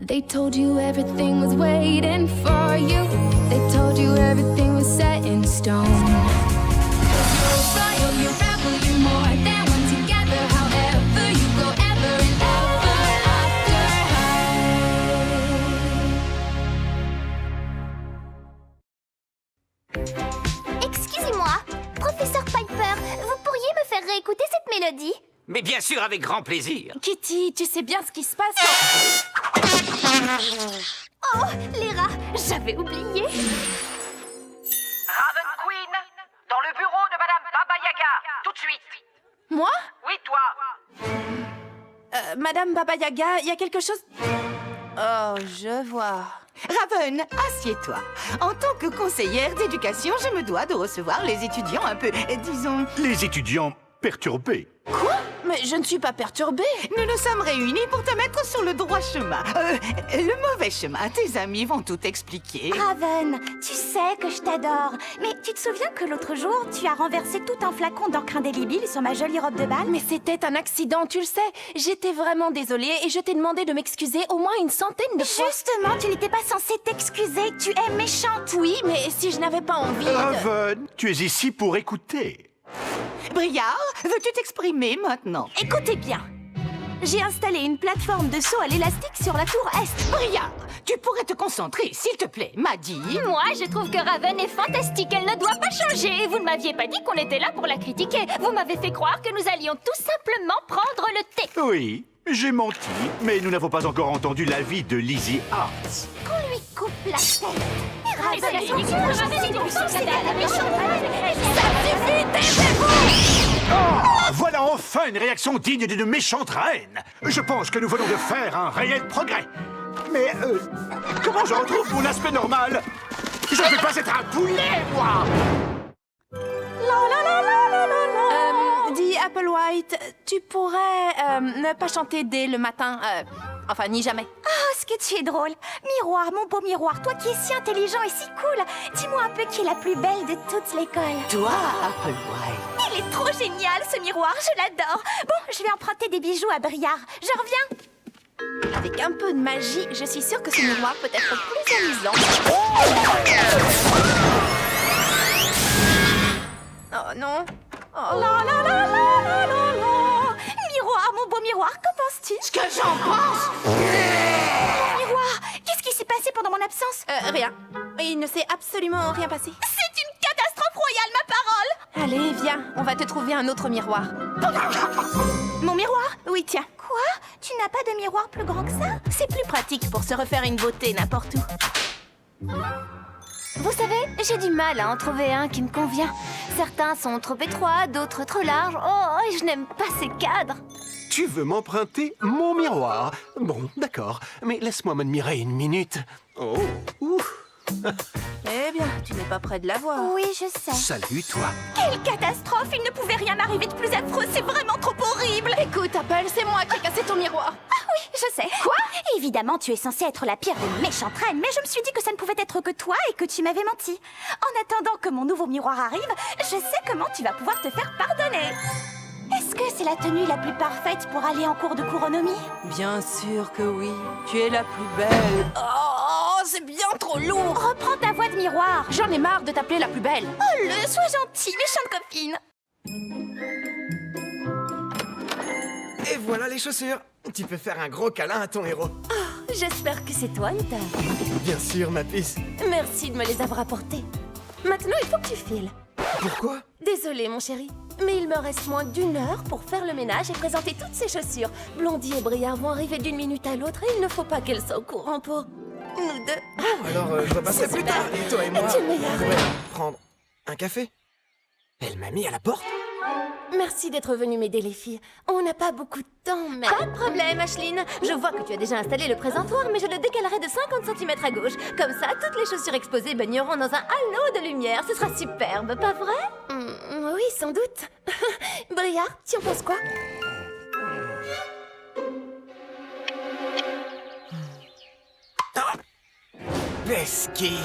They told you everything was waiting for you. They told you everything was set in stone. You're royal, you rebel, you more than one together. However you go ever and ever after high. Excusez-moi, professeur Piper, vous pourriez me faire réécouter cette mélodie? Mais bien sûr, avec grand plaisir. Kitty, tu sais bien ce qui se passe. Oh, les rats, j'avais oublié. Raven Queen, dans le bureau de Madame Baba Yaga, tout de suite. Moi? Oui, toi. Madame Baba Yaga, il y a quelque chose... Oh, je vois. Raven, assieds-toi. En tant que conseillère d'éducation, je me dois de recevoir les étudiants un peu, disons... Les étudiants perturbés. Quoi? Mais je ne suis pas perturbée. Nous nous sommes réunis pour te mettre sur le droit chemin. Le mauvais chemin, tes amis vont tout expliquer. Raven, tu sais que je t'adore. Mais tu te souviens que l'autre jour, tu as renversé tout un flacon d'encre indélébile sur ma jolie robe de bal? Mais c'était un accident, tu le sais. J'étais vraiment désolée et je t'ai demandé de m'excuser au moins une centaine de fois. Justement, tu n'étais pas censée t'excuser. Tu es méchante. Oui, mais si je n'avais pas envie de... Raven, tu es ici pour écouter. Briard, veux-tu t'exprimer maintenant? Écoutez bien. J'ai installé une plateforme de saut à l'élastique sur la tour Est. Briard, tu pourrais te concentrer, s'il te plaît, Maddy. Moi, je trouve que Raven est fantastique. Elle ne doit pas changer. Vous ne m'aviez pas dit qu'on était là pour la critiquer. Vous m'avez fait croire que nous allions tout simplement prendre le thé. Oui, j'ai menti, mais nous n'avons pas encore entendu l'avis de Lizzie Arts. Qu'on lui coupe la tête. Raven est Ça suffit, taisez-vous! Ah, voilà enfin une réaction digne d'une méchante reine. Je pense que nous venons de faire un réel progrès. Mais comment je retrouve mon aspect normal? Je ne vais pas être un poulet, moi! Dis Applewhite, tu pourrais ne pas chanter dès le matin, enfin ni jamais. Oh, ce que tu es drôle. Miroir, mon beau miroir, toi qui es si intelligent et si cool. Dis-moi un peu qui est la plus belle de toute l'école. Toi, Applewhite. Il est trop génial, ce miroir, je l'adore. Bon, je vais emprunter des bijoux à Briard. Je reviens. Avec un peu de magie, je suis sûre que ce miroir peut être plus amusant. Oh non. Oh. Miroir, mon beau miroir, qu'en penses-tu? Ce que j'en pense? Miroir, qu'est-ce qui s'est passé pendant mon absence? Rien. Il ne s'est absolument rien passé. C'est une catastrophe royale, ma parole! Allez, viens, on va te trouver un autre miroir. Mon miroir? Oui, tiens. Quoi? Tu n'as pas de miroir plus grand que ça? C'est plus pratique pour se refaire une beauté n'importe où. Vous savez, j'ai du mal à en trouver un qui me convient. Certains sont trop étroits, d'autres trop larges. Oh, et je n'aime pas ces cadres. Tu veux m'emprunter mon miroir? Bon, d'accord, mais laisse-moi m'admirer une minute. Oh, ouf. Eh bien, tu n'es pas près de la voir. Oui, je sais. Salut, toi. Quelle catastrophe! Il ne pouvait rien m'arriver de plus affreux. C'est vraiment trop horrible. Écoute, Apple, c'est moi qui ai cassé ton miroir. Ah oui, je sais. Quoi? Évidemment, tu es censée être la pire des méchantes reines, mais je me suis dit que ça ne pouvait être que toi et que tu m'avais menti. En attendant que mon nouveau miroir arrive, je sais comment tu vas pouvoir te faire pardonner. Est-ce que c'est la tenue la plus parfaite pour aller en cours de couronnomie? Bien sûr que oui. Tu es la plus belle. Oh, c'est bien trop lourd. Reprends ta voix de miroir. J'en ai marre de t'appeler la plus belle. Oh, sois gentille, méchante copine. Et voilà les chaussures. Tu peux faire un gros câlin à ton héros. J'espère que c'est toi, Nita. Bien sûr, ma puce. Merci de me les avoir apportés. Maintenant, il faut que tu files. Pourquoi? Désolée, mon chéri, mais il me reste moins d'1 heure pour faire le ménage et présenter toutes ces chaussures. Blondie et Briard vont arriver d'une minute à l'autre et il ne faut pas qu'elles soient au courant pour nous deux. Alors, je repasserai C'est plus super. tard. Et toi et moi, Tu es meilleur. on pourrait prendre un café. Elle m'a mis à la porte. Merci d'être venu m'aider, les filles. On n'a pas beaucoup de temps, mais... Pas de problème, Ashline. Je vois que tu as déjà installé le présentoir, mais je le décalerai de 50 cm à gauche. Comme ça, toutes les chaussures exposées baigneront dans un halo de lumière. Ce sera superbe, pas vrai? Oui, sans doute. Briard, tu en penses quoi? Pesky.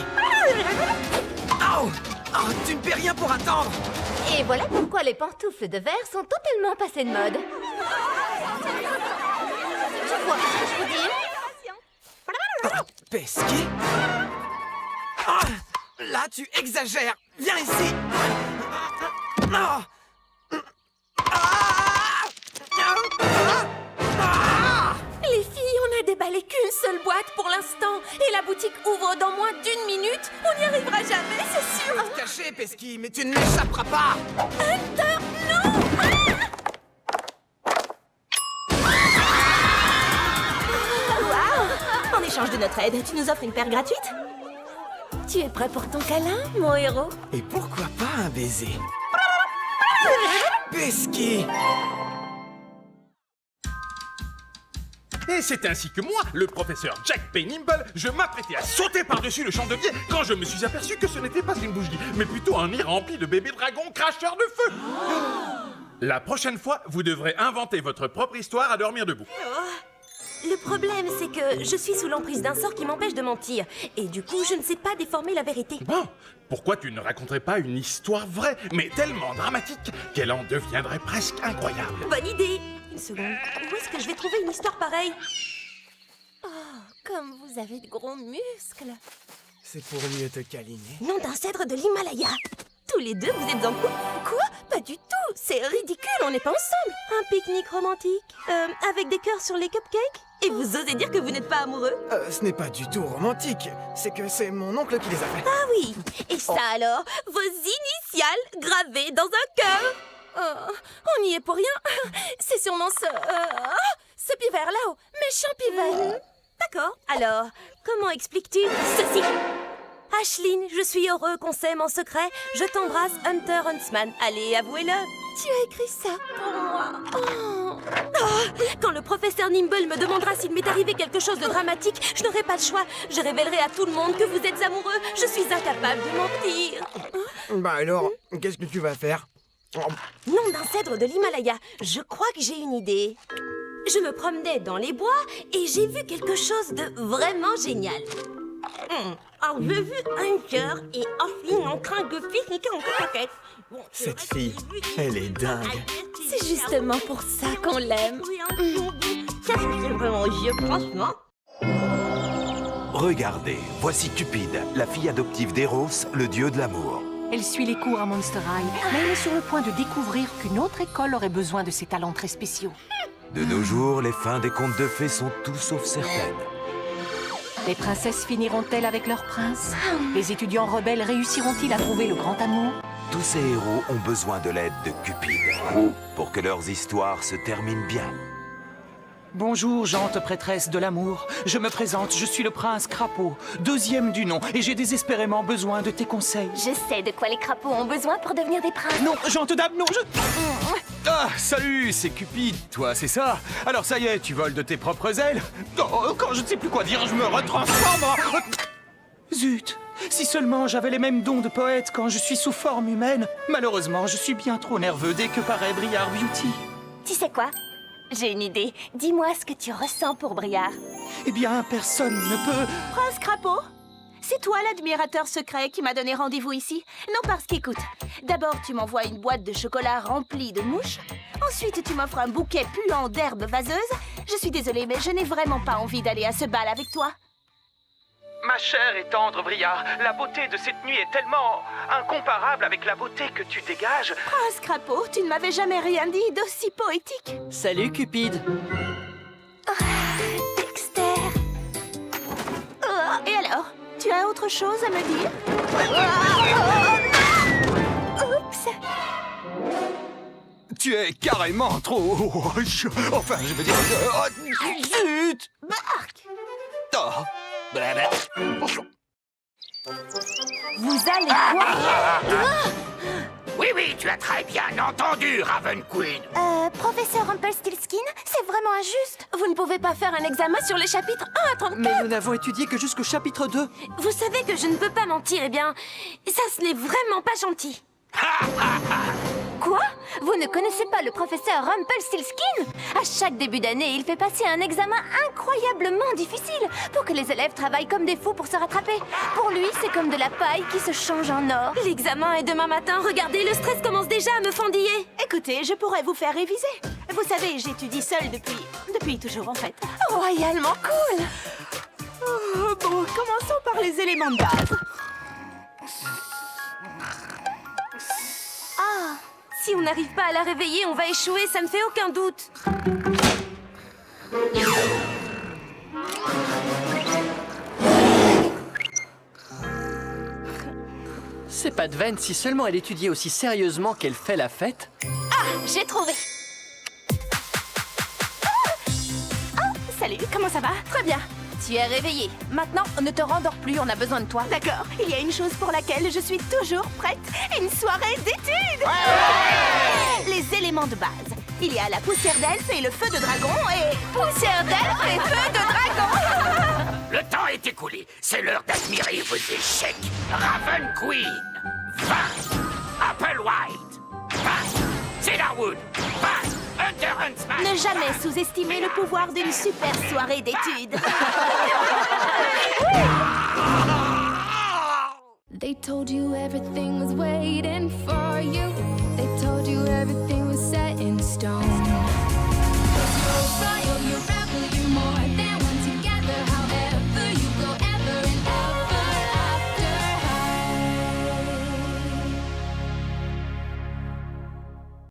Oh, oh, tu ne paies rien pour attendre. Et voilà pourquoi les pantoufles de verre sont totalement passées de mode. Tu vois ce que je veux dire? Pesky? Ah, là, tu exagères. Viens ici. Ah. Les filles, on a déballé qu'une seule boîte pour l'instant. Et la boutique ouvre dans moins d'1 minute. On n'y arrivera jamais, c'est sûr. Caché, Pesky, mais tu ne m'échapperas pas. Hunter, non! En échange de notre aide, tu nous offres une paire gratuite? Tu es prêt pour ton câlin, mon héros? Et pourquoi pas un baiser? Pesky! Et c'est ainsi que moi, le professeur Jack Peynimble, je m'apprêtais à sauter par-dessus le chandelier quand je me suis aperçu que ce n'était pas une bougie, mais plutôt un nid rempli de bébés dragons cracheurs de feu. La prochaine fois, vous devrez inventer votre propre histoire à dormir debout. Le problème, c'est que je suis sous l'emprise d'un sort qui m'empêche de mentir. Et du coup, je ne sais pas déformer la vérité. Bon, pourquoi tu ne raconterais pas une histoire vraie, mais tellement dramatique qu'elle en deviendrait presque incroyable? Bonne idée! Une seconde. Où est-ce que je vais trouver une histoire pareille? Oh, comme vous avez de gros muscles. C'est pour mieux te câliner. Nom d'un cèdre de l'Himalaya. Tous les deux, vous êtes en couple? Quoi? Pas du tout. C'est ridicule, on n'est pas ensemble. Un pique-nique romantique, avec des cœurs sur les cupcakes? Et vous osez dire que vous n'êtes pas amoureux? Ce n'est pas du tout romantique. C'est que c'est mon oncle qui les a fait. Ah oui. Et ça alors? Vos initiales gravées dans un cœur? On n'y est pour rien. C'est sûrement ce pivert là-haut. Méchant pivert. D'accord. Alors, comment expliques-tu ceci? Ashline, je suis heureux qu'on s'aime en secret. Je t'embrasse, Hunter Huntsman. Allez, avouez-le. Tu as écrit ça pour moi. Oh. Quand le professeur Nimble me demandera s'il m'est arrivé quelque chose de dramatique, je n'aurai pas le choix. Je révélerai à tout le monde que vous êtes amoureux. Je suis incapable de mentir. Bah alors, qu'est-ce que tu vas faire? Nom d'un cèdre de l'Himalaya. Je crois que j'ai une idée. Je me promenais dans les bois et j'ai vu quelque chose de vraiment génial. Alors, j'ai vu un cœur et Ashline en train de pique-niquer en coquette. Cette fille, elle est dingue. C'est justement pour ça qu'on l'aime. C'est vraiment vieux, franchement. Regardez, voici Cupide, la fille adoptive d'Eros, le dieu de l'amour. Elle suit les cours à Monster High, mais elle est sur le point de découvrir qu'une autre école aurait besoin de ses talents très spéciaux. De nos jours, les fins des contes de fées sont tout sauf certaines. Les princesses finiront-elles avec leur prince? Les étudiants rebelles réussiront-ils à trouver le grand amour? Tous ces héros ont besoin de l'aide de Cupide pour que leurs histoires se terminent bien. Bonjour, gente prêtresse de l'amour. Je me présente, je suis le prince Crapaud, deuxième du nom, et j'ai désespérément besoin de tes conseils. Je sais de quoi les crapauds ont besoin pour devenir des princes. Non, gente dame, non, Ah, salut, c'est Cupide, toi, c'est ça? Alors ça y est, tu voles de tes propres ailes? Oh, quand je ne sais plus quoi dire, je me retransforme en... Zut! Si seulement j'avais les mêmes dons de poète quand je suis sous forme humaine. Malheureusement, je suis bien trop nerveux dès que paraît Briard Beauty. Tu sais quoi? J'ai une idée. Dis-moi ce que tu ressens pour Briard. Eh bien, personne ne peut... Prince Crapaud, c'est toi l'admirateur secret qui m'a donné rendez-vous ici? Non, parce qu'écoute, d'abord tu m'envoies une boîte de chocolat remplie de mouches. Ensuite, tu m'offres un bouquet puant d'herbes vaseuses. Je suis désolée, mais je n'ai vraiment pas envie d'aller à ce bal avec toi. Ma chère et tendre Briard, la beauté de cette nuit est tellement incomparable avec la beauté que tu dégages. Prince Crapaud, tu ne m'avais jamais rien dit d'aussi poétique. Salut Cupide. Dexter. Et alors, tu as autre chose à me dire? Oups. Tu es carrément trop... Enfin, je veux dire... Zut! Marc! Oh. Vous allez quoi? Oui, oui, tu as très bien entendu, Raven Queen. Professeur Rumpelstiltskin, c'est vraiment injuste. Vous ne pouvez pas faire un examen sur les chapitres 1 à 34. Mais nous n'avons étudié que jusqu'au chapitre 2. Vous savez que je ne peux pas mentir, eh bien, ça ce n'est vraiment pas gentil. Quoi? Vous ne connaissez pas le professeur Rumpelstiltskin? À chaque début d'année, il fait passer un examen incroyablement difficile pour que les élèves travaillent comme des fous pour se rattraper. Pour lui, c'est comme de la paille qui se change en or. L'examen est demain matin. Regardez, le stress commence déjà à me fendiller. Écoutez, je pourrais vous faire réviser. Vous savez, j'étudie seule depuis toujours en fait. Royalement cool. Commençons par les éléments de base. Ah, si on n'arrive pas à la réveiller, on va échouer, ça ne fait aucun doute. C'est pas de veine si seulement elle étudiait aussi sérieusement qu'elle fait la fête. Ah, j'ai trouvé. Salut, comment ça va? Très bien. Tu es réveillé. Maintenant, ne te rendors plus, on a besoin de toi. D'accord, il y a une chose pour laquelle je suis toujours prête. Une soirée d'études. Les éléments de base. Il y a la poussière d'elfe et le feu de dragon et... Poussière d'elfe et feu de dragon. Le temps est écoulé. C'est l'heure d'admirer vos échecs. Raven Queen. 20. Applewhite. Passe. Cedarwood. Passe. Hunter Huntsman. Ne jamais sous-estimer le pouvoir d'une super soirée d'études. They told you everything was waiting for you. They told you everything was set in stone.